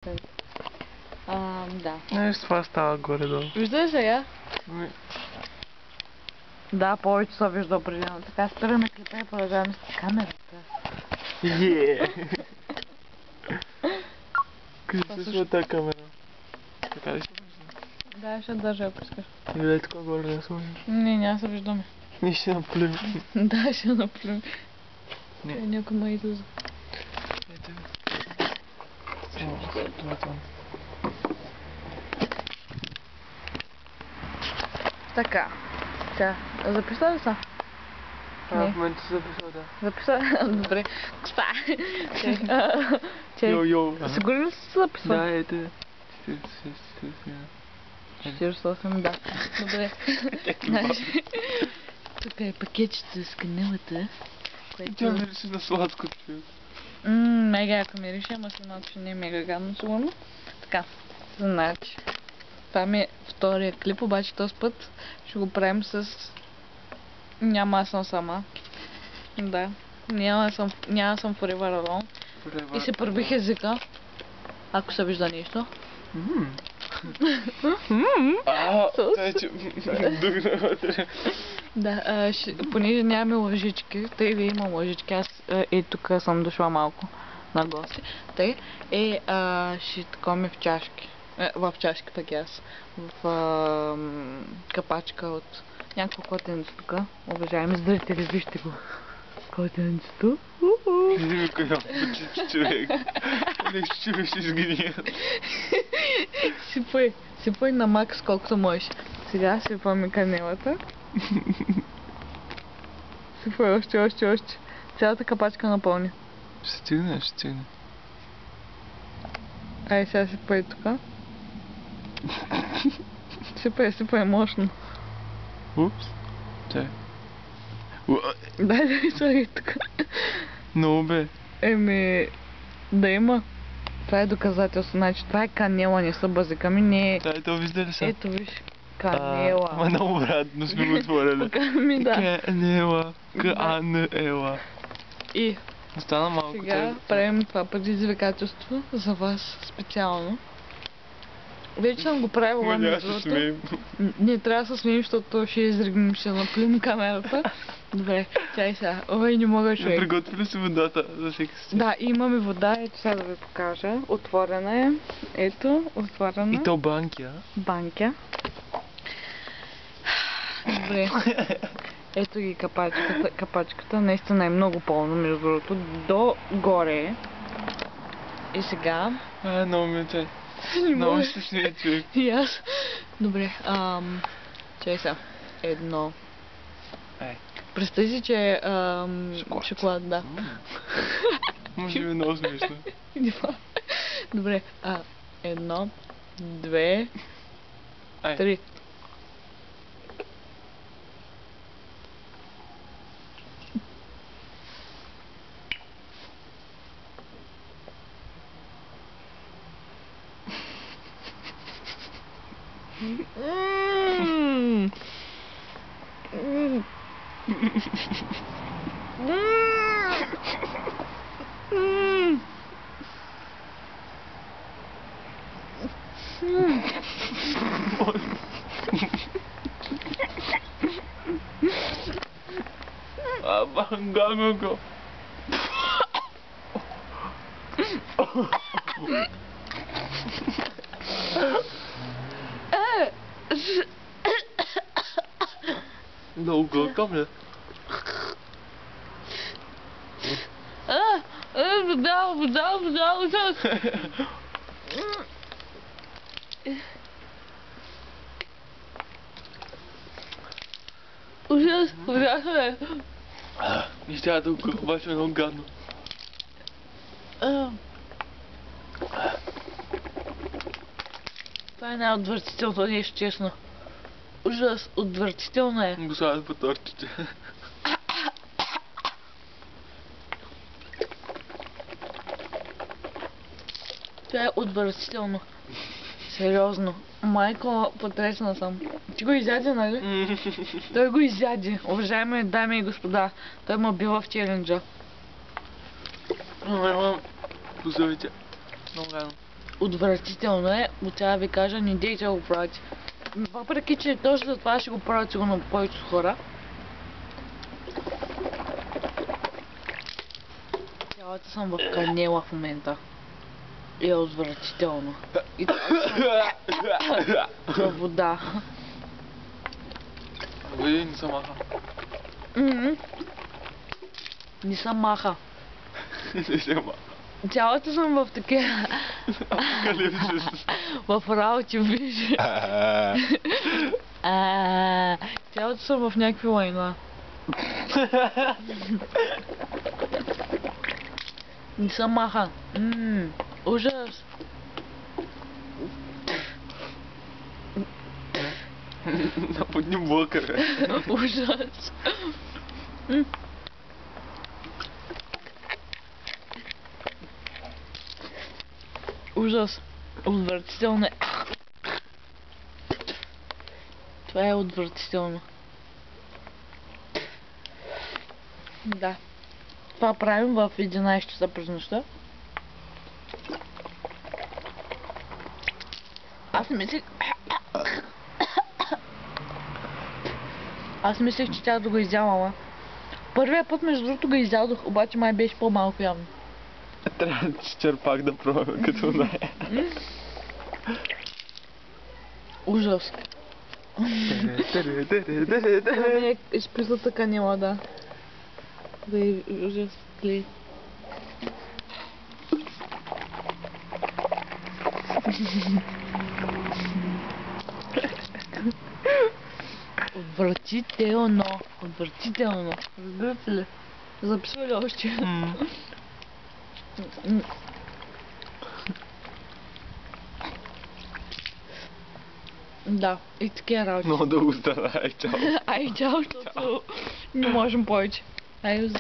Да. Нещо това става горе-долу. Вижда ли сега? Да, повече се вижда определено. Така спираме клипа и продължаваме с камерата. Къде се тази камера? Така ли се вижда? Да, ще държа, ако искаш. Или е така горе да сложиш? Не, няма се виждаме. Ние ще наплюем. Да, ще наплюем. Някой ме излиза. Ето. Така. Сега, записва ли са? В момента се записва, да. Записва? Добре. Кста? Йо. Сигурно ли се записва? Да, ето. 48, да. Добре. Тук е пакетчето с канелата. Тя мирише на сладко, човек. Мега яко мирише, ама след малко ще не е мега гадно сигурно. Така, значи. Това ми е втория клип, обаче този път ще го правим с... Няма аз съм сама. Да. Няма съм Forever Alone. И се пробих езика. Ако се вижда нещо. Да, понеже нямаме лъжички, тъй да има лъжички, аз тук съм дошла малко на гости. Тъй ще такоме в чашки. В чашки пък аз. В капачка от някакво котенце тук. Уважаеми зрители, вижте го. Котенцето. Не коя почичи, човек. Нещо, че беше изгния. Сипай на макс колкото можеш. Сега сипаме канелата. Сипай още. Цялата капачка напълни. Ще стигне. Ай, сега сипай тук. Сипай мощно. Упс. Чай. Дай слагай тук. Много бе. Да има. Това е доказателство. Значи това е канела, не са базиками, не е... Да, ето вижда ли са? Ето виж. Канела. Ама наобратно сме го отворили. Да. Канела. Канела. И остана малко. сега правим това предизвикателство за вас специално. Вече съм го правила между другото. Не трябва да се смеем, защото ще изригнем, ще наплюем камерата. Добре, чай сега. Ой, не мога, човек. Приготвили си водата за всеки си? Да, имаме вода. Ето сега да ви покажа. Отворена е. Ето, отворена. И то банки, а? Банки. Добре. Ето ги капачката. Наистина е много пълно, между другото. До горе. И сега... Много ми е чай. Много ще смея, човек. И аз. Добре, чай сега. Едно. Представи си, че е шоколад, да. Може би е много смешно. Добре, едно, две, три. Bangga ko. Много гълкав ли? Вода. Ужасно е. Не ще да го обаче е много гадно. Това е най-отвратителното нещо, честно. Ужас, отвратително е. Го слагат по тортите. Това е отвратително. Сериозно. Майко, потресна съм. Ти го изяде, нали? Той го изяде. Уважаеми дами и господа, той ме бива в челенджа. Поздравите. Много гадно. Отвратително е, от сега ви кажа, не дейте да го правите. Въпреки, че точно за това ще го правят сигурно повечето хора. Цялата съм в канела в момента. И е отвратително. И това е вода. Вие не съм маха. Не съм маха. Не съм маха. Цялата съм в такива... Апокалипсис. в работи, виж. Цялата съм в някакви лайна. Не съм маха. Ужас. Наподни блока, бе. Ужас. Ужас. Отвратително е. Това е отвратително. Да. Това правим в 11 часа през нощта. Аз мислех, че тя да го изяла, ама. Първия път, между другото, го изядох, обаче май беше по-малко явно. Трябва черпак да пробваме, като не. Ужас. Това ми е изписата канила, да. Да е ужас. Гледай. Отвратително. Отвратително. Разбирате ли? Записва ли още? Да, и такива работи. Много дълго стана, ай чао. Ай, чао, защото не можем повече. Ай,